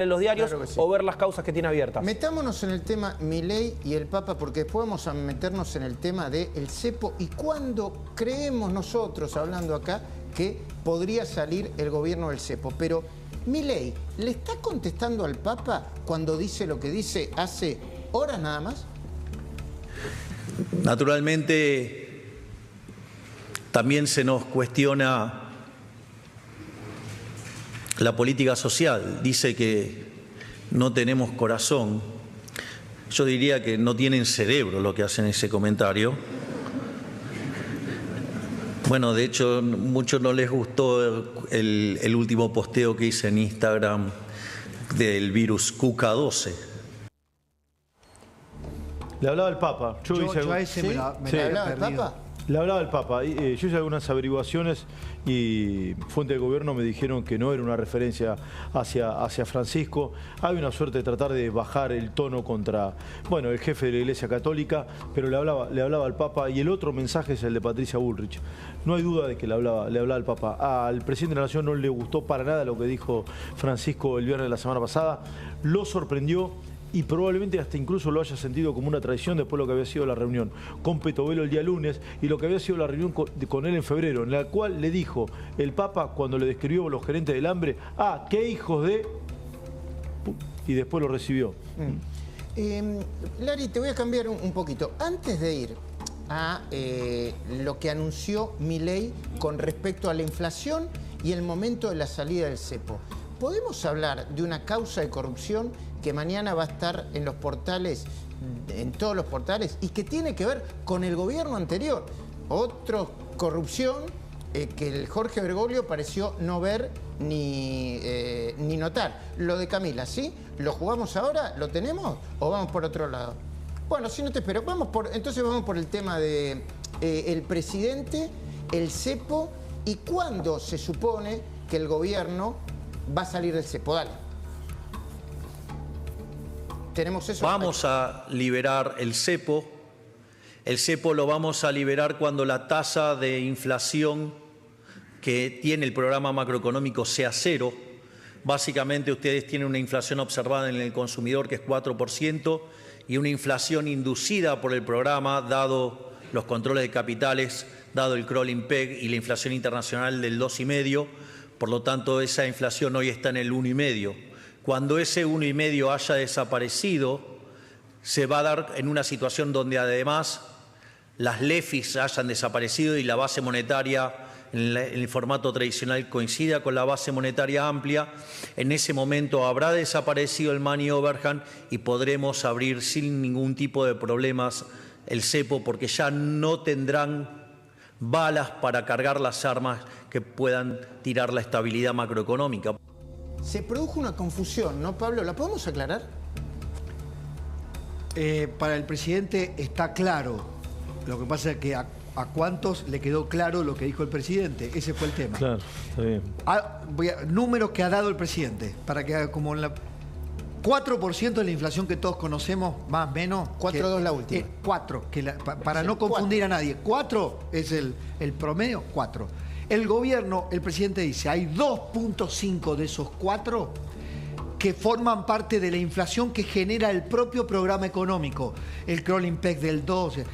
en los diarios, Claro que sí. o ver las causas que tiene abiertas. Metámonos en el tema Milei y el Papa, porque después vamos a meternos en el tema del cepo y cuándo creemos nosotros, hablando acá, que podría salir el gobierno del cepo. Pero Milei, ¿le está contestando al Papa cuando dice lo que dice hace horas nada más? Naturalmente, también se nos cuestiona la política social. Dice que no tenemos corazón. Yo diría que no tienen cerebro lo que hacen ese comentario. Bueno, de hecho, muchos no les gustó el último posteo que hice en Instagram del virus Cuca12. Le hablaba el Papa. ¿Sí? ¿Le hablaba el Papa? Le hablaba el Papa. Yo hice algunas averiguaciones y fuentes de gobierno me dijeron que no era una referencia hacia Francisco. Hay una suerte de tratar de bajar el tono contra, bueno, el jefe de la Iglesia Católica, pero le hablaba al Papa. Y el otro mensaje es el de Patricia Bullrich. No hay duda de que le hablaba al Papa. Al presidente de la Nación no le gustó para nada lo que dijo Francisco el viernes de la semana pasada. Lo sorprendió. Y probablemente hasta incluso lo haya sentido como una traición después de lo que había sido la reunión con Petovelo el día lunes y lo que había sido la reunión con él en febrero, en la cual le dijo el Papa cuando le describió a los gerentes del hambre, qué hijos de... y después lo recibió. Lari, te voy a cambiar un poquito. Antes de ir a lo que anunció Milei con respecto a la inflación y el momento de la salida del cepo, ¿podemos hablar de una causa de corrupción que mañana va a estar en los portales, en todos los portales, y que tiene que ver con el gobierno anterior? Otra corrupción que el Jorge Bergoglio pareció no ver ni notar. Lo de Camila, ¿sí? ¿Lo jugamos ahora? ¿Lo tenemos? ¿O vamos por otro lado? Bueno, si no te espero, entonces vamos por el tema de el presidente, el cepo, y cuándo se supone que el gobierno va a salir del cepo. Dale. ¿Tenemos eso? Vamos a liberar el cepo. El cepo lo vamos a liberar cuando la tasa de inflación que tiene el programa macroeconómico sea cero. Básicamente ustedes tienen una inflación observada en el consumidor que es 4% y una inflación inducida por el programa, dado los controles de capitales, dado el crawling peg y la inflación internacional del 2,5%. Por lo tanto, esa inflación hoy está en el 1,5%. Cuando ese 1,5% haya desaparecido, se va a dar en una situación donde además las LEFIs hayan desaparecido y la base monetaria en el formato tradicional coincida con la base monetaria amplia. En ese momento habrá desaparecido el money overhang y podremos abrir sin ningún tipo de problemas el cepo, porque ya no tendrán balas para cargar las armas que puedan tirar la estabilidad macroeconómica. Se produjo una confusión, ¿no, Pablo? ¿La podemos aclarar? Para el presidente está claro. Lo que pasa es que a cuántos le quedó claro lo que dijo el presidente. Ese fue el tema. Claro, está bien. Números que ha dado el presidente. Para que como en la 4% de la inflación que todos conocemos, más o menos. 4,2 la última. 4, para no confundir a nadie. 4 es el promedio, 4. El gobierno, el presidente dice, hay 2,5 de esos 4 que forman parte de la inflación que genera el propio programa económico. El crawling peg del 12.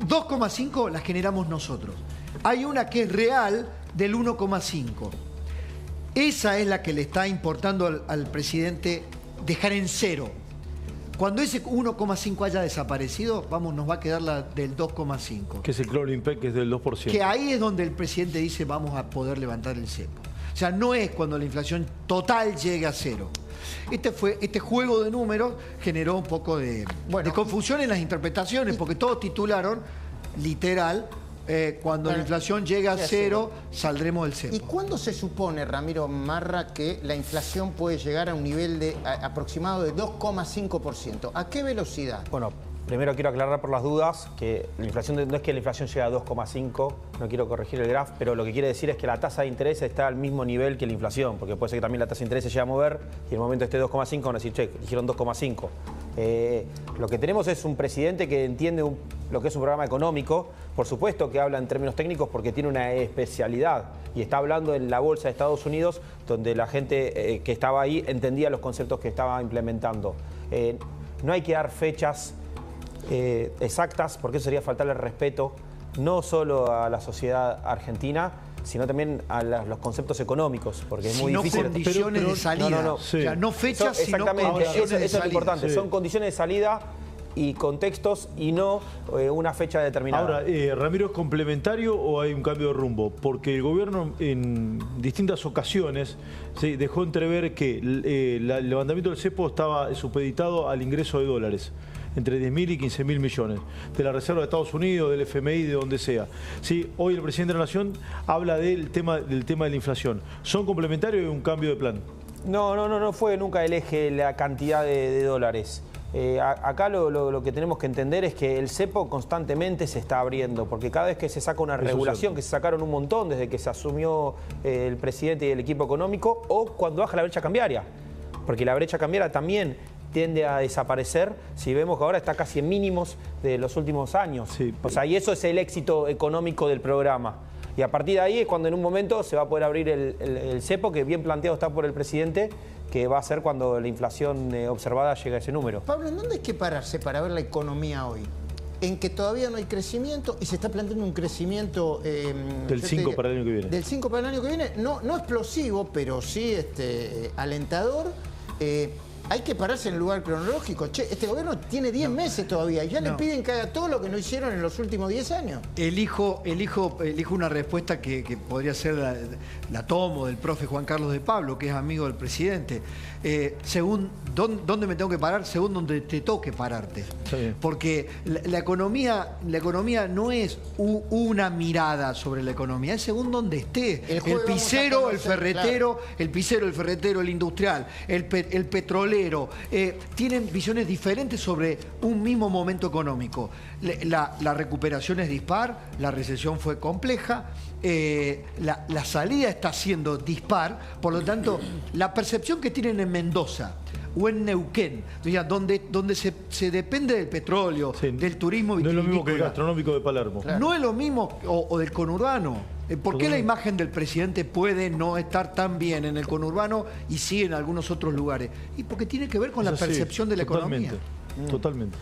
2,5 las generamos nosotros. Hay una que es real del 1,5. Esa es la que le está importando al presidente dejar en cero. Cuando ese 1,5 haya desaparecido, nos va a quedar la del 2,5. Que es el crawling peg, que es del 2%. Que ahí es donde el presidente dice vamos a poder levantar el cepo. O sea, no es cuando la inflación total llegue a cero. Este juego de números generó un poco de confusión en las interpretaciones, porque todos titularon, literal, cuando la inflación llegue a cero, saldremos del cepo. ¿Y cuándo se supone, Ramiro Marra, que la inflación puede llegar a un nivel de aproximado de 2,5%? ¿A qué velocidad? Bueno, primero quiero aclarar por las dudas que la inflación no es que la inflación llegue a 2,5, no quiero corregir el graph, pero lo que quiere decir es que la tasa de interés está al mismo nivel que la inflación, porque puede ser que también la tasa de interés se llegue a mover y en el momento esté 2,5 van a decir, che, dijeron 2,5. Lo que tenemos es un presidente que entiende lo que es un programa económico, por supuesto que habla en términos técnicos porque tiene una especialidad y está hablando en la bolsa de Estados Unidos, donde la gente que estaba ahí entendía los conceptos que estaba implementando. No hay que dar fechas exactas porque eso sería faltarle respeto no solo a la sociedad argentina, sino también a los conceptos económicos, porque es muy difícil. Condiciones de salida. Sí. O sea, no fechas, sino exactamente, condiciones de eso es lo salida. importante. Sí. Son condiciones de salida y contextos y no una fecha determinada. Ahora, Ramiro, ¿es complementario o hay un cambio de rumbo? Porque el gobierno en distintas ocasiones dejó entrever que el levantamiento del cepo estaba supeditado al ingreso de dólares, entre 10.000 y 15.000 millones, de la Reserva de Estados Unidos, del FMI, de donde sea. Sí, hoy el presidente de la Nación habla del tema de la inflación. ¿Son complementarios o un cambio de plan? No fue nunca el eje la cantidad de dólares. Acá lo que tenemos que entender es que el cepo constantemente se está abriendo, porque cada vez que se saca una regulación, que se sacaron un montón desde que se asumió el presidente y el equipo económico, o cuando baja la brecha cambiaria, porque la brecha cambiaria también tiende a desaparecer, si vemos que ahora está casi en mínimos de los últimos años. Sí. O sea, y eso es el éxito económico del programa. Y a partir de ahí es cuando en un momento se va a poder abrir el cepo, que bien planteado está por el presidente, que va a ser cuando la inflación observada llegue a ese número. Pablo, ¿en dónde hay que pararse para ver la economía hoy? En que todavía no hay crecimiento y se está planteando un crecimiento... Del 5 para el año que viene. Del 5 para el año que viene, no explosivo, pero sí alentador. Hay que pararse en el lugar cronológico. Che, este gobierno tiene 10 meses todavía y ya le piden que haga todo lo que no hicieron en los últimos 10 años. Elijo una respuesta que podría ser la tomo del profe Juan Carlos de Pablo, que es amigo del presidente. Según dónde me tengo que parar, según donde te toque pararte. Sí. Porque la economía no es una mirada sobre la economía, es según donde esté. El pisero, el ferretero, claro. El pisero, el ferretero, el industrial, el petrolero. Tienen visiones diferentes sobre un mismo momento económico. La recuperación es dispar, la recesión fue compleja, la salida está siendo dispar, por lo tanto, la percepción que tienen en Mendoza o en Neuquén, donde se depende del petróleo, del turismo no es lo mismo vitivinícola. que el gastronómico de Palermo. Claro. No es lo mismo, o del conurbano. ¿Por qué la imagen del presidente puede no estar tan bien en el conurbano y sí en algunos otros lugares? Y porque tiene que ver con la percepción de la economía. Totalmente.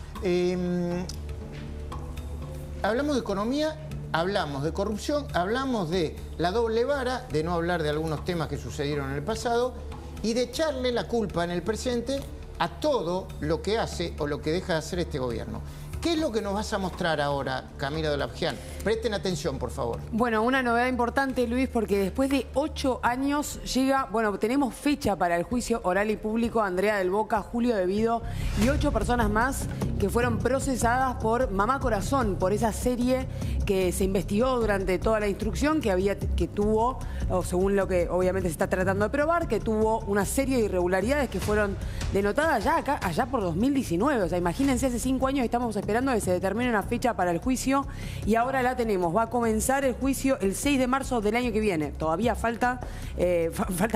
Hablamos de economía, hablamos de corrupción, hablamos de la doble vara, de no hablar de algunos temas que sucedieron en el pasado y de echarle la culpa en el presente a todo lo que hace o lo que deja de hacer este gobierno. ¿Qué es lo que nos vas a mostrar ahora, Camila Dolabjian? Presten atención, por favor. Bueno, una novedad importante, Luis, porque después de 8 años llega, tenemos fecha para el juicio oral y público a Andrea del Boca, Julio De Vido y 8 personas más que fueron procesadas por Mamá Corazón, por esa serie que se investigó durante toda la instrucción que tuvo, o según lo que obviamente se está tratando de probar, que tuvo una serie de irregularidades que fueron denotadas allá por 2019. O sea, imagínense, hace 5 años estamos esperando que se determine una fecha para el juicio y ahora la tenemos. Va a comenzar el juicio el 6 de marzo del año que viene. Todavía faltan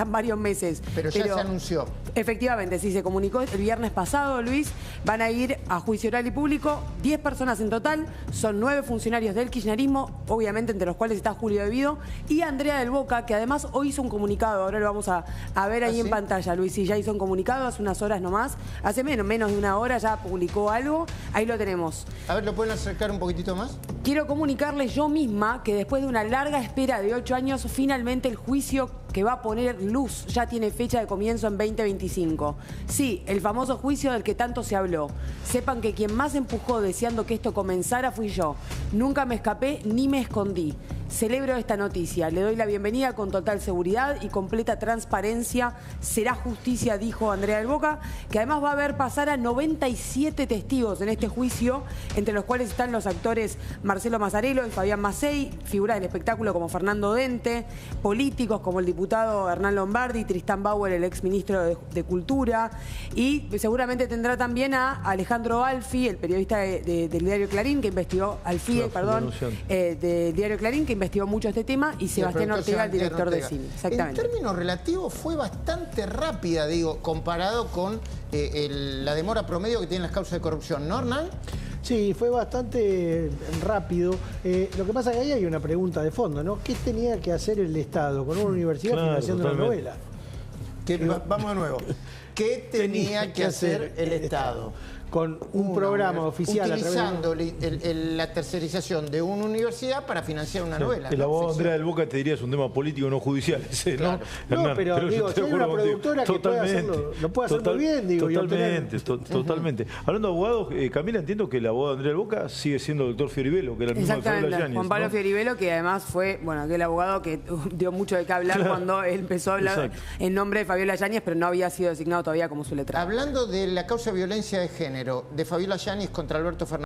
varios meses. Pero ya se anunció. Efectivamente, sí, se comunicó el viernes pasado, Luis. Van a ir a juicio oral y público 10 personas en total. Son 9 funcionarios del kirchnerismo, obviamente entre los cuales está Julio De Vido y Andrea del Boca, que además hoy hizo un comunicado. Ahora lo vamos a ver ahí en pantalla, Luis. Sí, ya hizo un comunicado hace unas horas nomás. Hace menos de una hora ya publicó algo. Ahí lo tenemos. A ver, ¿lo pueden acercar un poquitito más? Quiero comunicarles yo misma que después de una larga espera de 8 años, finalmente el juicio que va a poner luz ya tiene fecha de comienzo en 2025. Sí, el famoso juicio del que tanto se habló. Sepan que quien más empujó deseando que esto comenzara fui yo. Nunca me escapé ni me escondí. Celebro esta noticia. Le doy la bienvenida con total seguridad y completa transparencia. Será justicia, dijo Andrea del Boca, que además va a ver pasar a 97 testigos en este juicio, entre los cuales están los actores Marcelo Mazzarello y Fabián Macei, figuras del espectáculo como Fernando Dente, políticos como el diputado diputado Hernán Lombardi, Tristán Bauer, el exministro de Cultura, y seguramente tendrá también a Alejandro Alfi, el periodista del diario Clarín, que investigó, del diario Clarín, que investigó mucho este tema, y Sebastián Ortega, el director de cine. Exactamente. En términos relativos fue bastante rápida, digo, comparado con la demora promedio que tienen las causas de corrupción, ¿no, Hernán? Sí, fue bastante rápido. Lo que pasa es que ahí hay una pregunta de fondo, ¿no? ¿Qué tenía que hacer el Estado con una universidad financiando una novela? Vamos de nuevo. ¿Qué tenía que hacer el Estado? Con un programa oficial utilizando la tercerización de una universidad para financiar una novela. El abogado Andrea del Boca te diría es un tema político, no judicial. Claro. No, pero digo, si hay una productora que puede hacerlo, lo puede hacer muy bien, digo. Totalmente. Hablando de abogados, Camila, entiendo que el abogado Andrea del Boca sigue siendo el doctor Fioribello, que era el mismo de Fabiola Yáñez. Juan Pablo Fioribello, que además fue, aquel abogado que dio mucho de qué hablar cuando él empezó a hablar en nombre de Fabiola Yáñez, pero no había sido designado todavía como su letrado. Hablando de la causa de violencia de género, de Fabiola Yáñez contra Alberto Fernández.